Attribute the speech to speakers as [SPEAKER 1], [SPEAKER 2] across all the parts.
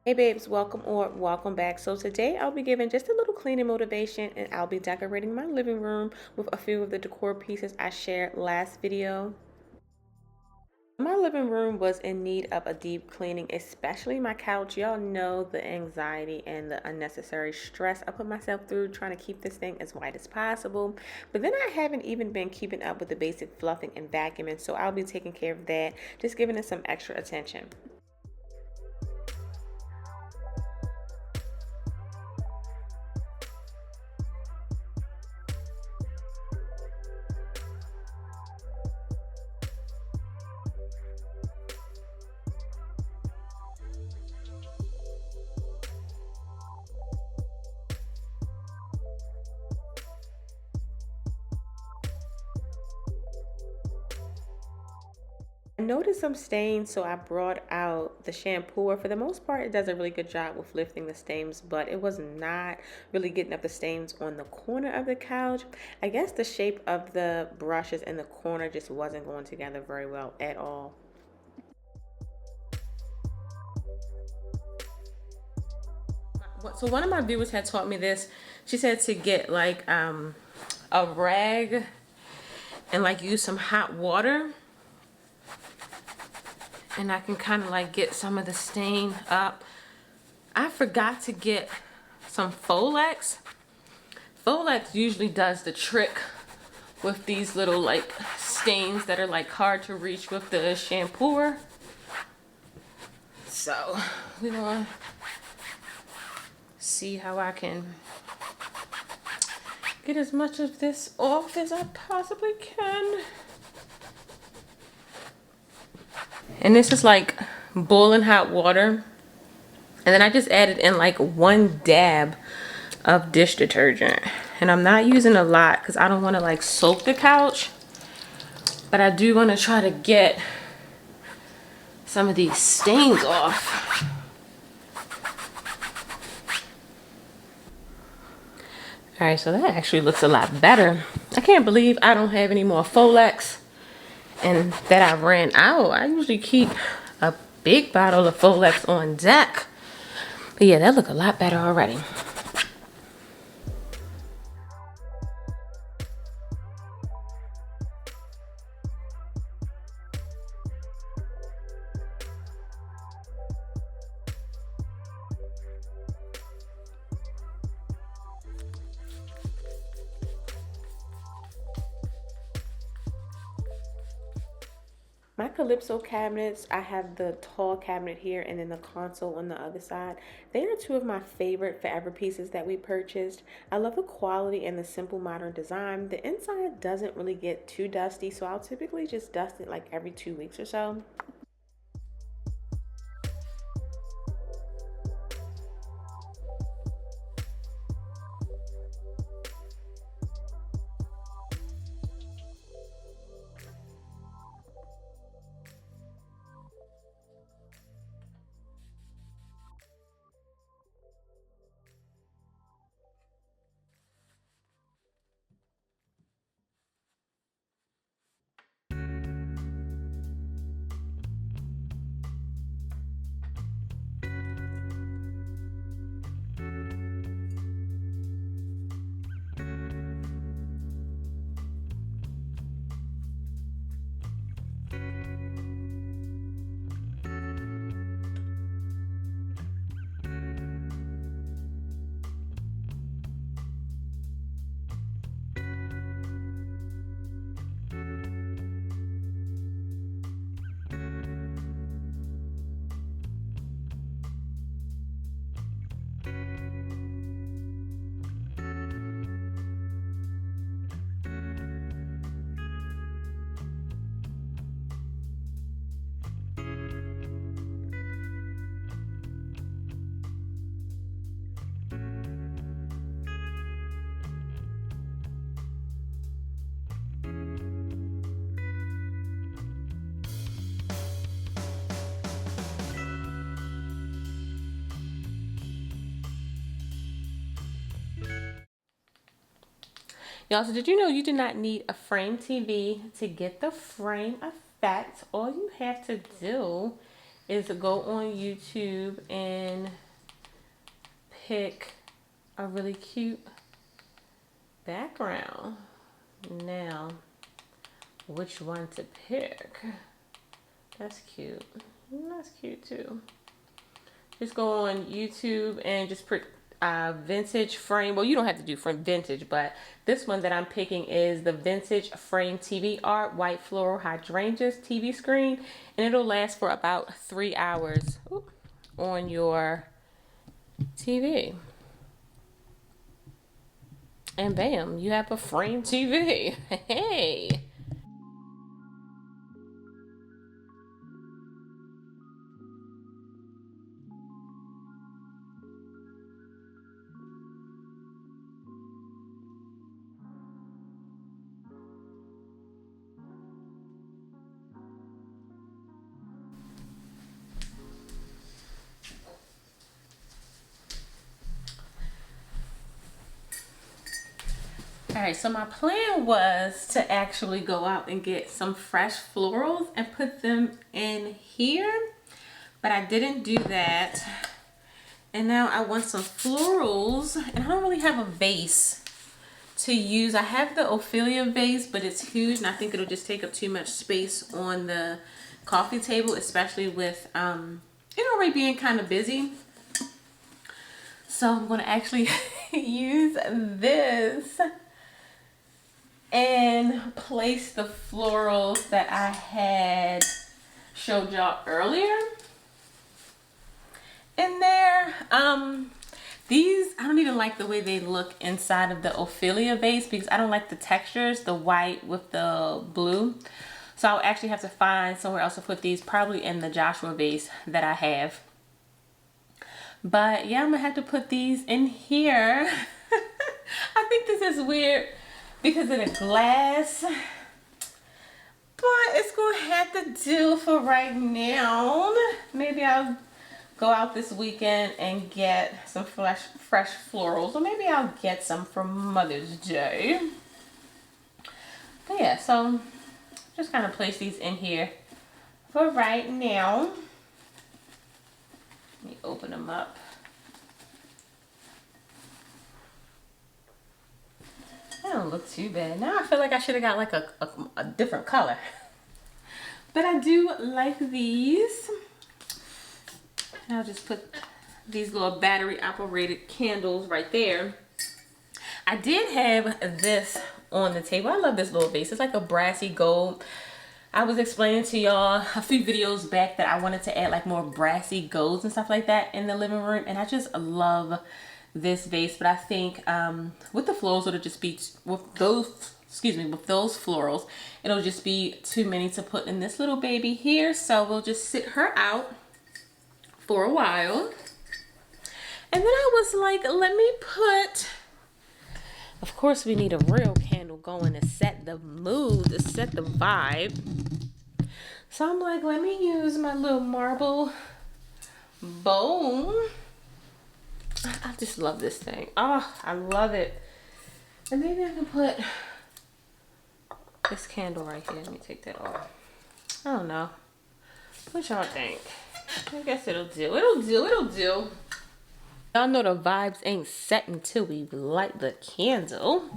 [SPEAKER 1] Hey babes, welcome or welcome back. So today I'll be giving just a little cleaning motivation and I'll be decorating my living room with a few of the decor pieces I shared last video. My living room was in need of a deep cleaning, especially my couch. Y'all know the anxiety and the unnecessary stress I put myself through trying to keep this thing as white as possible. But then I haven't even been keeping up with the basic fluffing and vacuuming, so I'll be taking care of that, just giving it some extra attention. I noticed some stains, so I brought out the shampooer. For the most part, it does a really good job with lifting the stains, but it was not really getting up the stains on the corner of the couch. I guess the shape of the brushes in the corner just wasn't going together very well at all. So one of my viewers had taught me this. She said to get like a rag and like use some hot water, and I can kind of like get some of the stain up. I forgot to get some Folex. Folex usually does the trick with these little like stains that are like hard to reach with the shampooer. So we're gonna see how I can get as much of this off as I possibly can. And this is like boiling hot water. And then I just added in like one dab of dish detergent. And I'm not using a lot because I don't want to like soak the couch. But I do want to try to get some of these stains off. Alright, so that actually looks a lot better. I can't believe I don't have any more Folex and that I ran out. I usually keep a big bottle of Folex on deck. But yeah, that look a lot better already. My Calypso cabinets, I have the tall cabinet here and then the console on the other side. They are two of my favorite forever pieces that we purchased. I love the quality and the simple modern design. The inside doesn't really get too dusty, so I'll typically just dust it like every 2 weeks or so. Y'all, so did you know you do not need a frame TV to get the frame effect? All you have to do is go on YouTube and pick a really cute background. Now, which one to pick? That's cute. That's cute too. Just go on YouTube and just put vintage frame. Well, you don't have to do from vintage, but this one that I'm picking is the vintage frame TV art, white floral hydrangeas TV screen, and it'll last for about 3 hours on your TV. And bam, you have a frame TV. Hey. All right, so my plan was to actually go out and get some fresh florals and put them in here, but I didn't do that. And now I want some florals, and I don't really have a vase to use. I have the Ophelia vase, but it's huge, and I think it'll just take up too much space on the coffee table, especially with it already being kind of busy. So I'm gonna actually use this and place the florals that I had showed y'all earlier in there. These, I don't even like the way they look inside of the Ophelia vase because I don't like the textures, the white with the blue. So I'll actually have to find somewhere else to put these, probably in the Joshua vase that I have. But yeah, I'm gonna have to put these in here. I think this is weird because of the glass, but it's gonna have to do for right now. Maybe I'll go out this weekend and get some fresh florals, or maybe I'll get some for Mother's Day. But yeah, so just kind of place these in here for right now. Let me open them up. They don't look too bad. Now I feel like I should have got like a different color. But I do like these. And I'll just put these little battery operated candles right there. I did have this on the table. I love this little vase. It's like a brassy gold. I was explaining to y'all a few videos back that I wanted to add like more brassy golds and stuff like that in the living room. And I just love this vase, but I think with the florals, it'll just be with those florals, it'll just be too many to put in this little baby here. So we'll just sit her out for a while. And then I was like, let me put, of course we need a real candle going to set the mood, to set the vibe. So I'm like, let me use my little marble bowl. I just love this thing. Oh, I love it. And maybe I can put this candle right here. Let me take that off. I don't know. What y'all think? I guess it'll do. It'll do. Y'all know the vibes ain't set until we light the candle.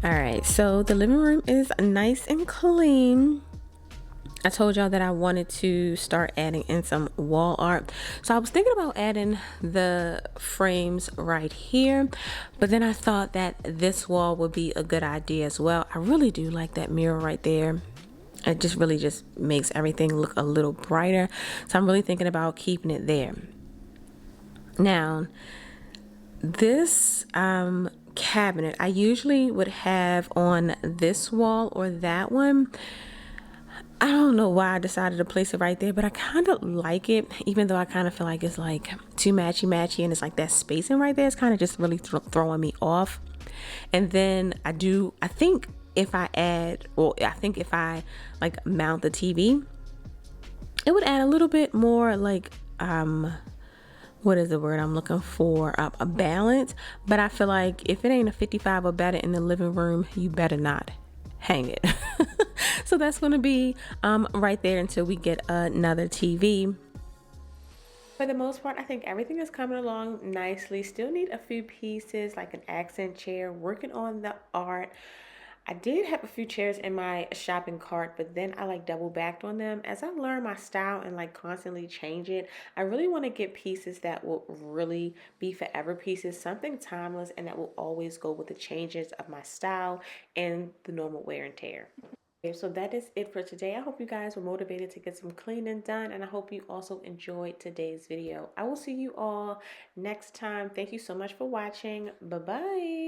[SPEAKER 1] All right, so the living room is nice and clean. I told y'all that I wanted to start adding in some wall art. So I was thinking about adding the frames right here, but then I thought that this wall would be a good idea as well. I really do like that mirror right there. It just really just makes everything look a little brighter. So I'm really thinking about keeping it there. Now, this cabinet I usually would have on this wall or that one. I don't know why I decided to place it right there, but I kind of like it, even though I kind of feel like it's like too matchy and it's like that spacing right there is kind of just really throwing me off. And then I think if I add, or I think if I like mount the TV, it would add a little bit more like, what is the word I'm looking for? A balance. But I feel like if it ain't a 55 or better in the living room, you better not hang it. So that's going to be right there until we get another TV. For the most part, I think everything is coming along nicely. Still need a few pieces like an accent chair, working on the art. I did have a few chairs in my shopping cart, but then I like double backed on them. As I learn my style and like constantly change it, I really want to get pieces that will really be forever pieces, something timeless and that will always go with the changes of my style and the normal wear and tear. Okay, so that is it for today. I hope you guys were motivated to get some cleaning done, and I hope you also enjoyed today's video. I will see you all next time. Thank you so much for watching. Bye bye.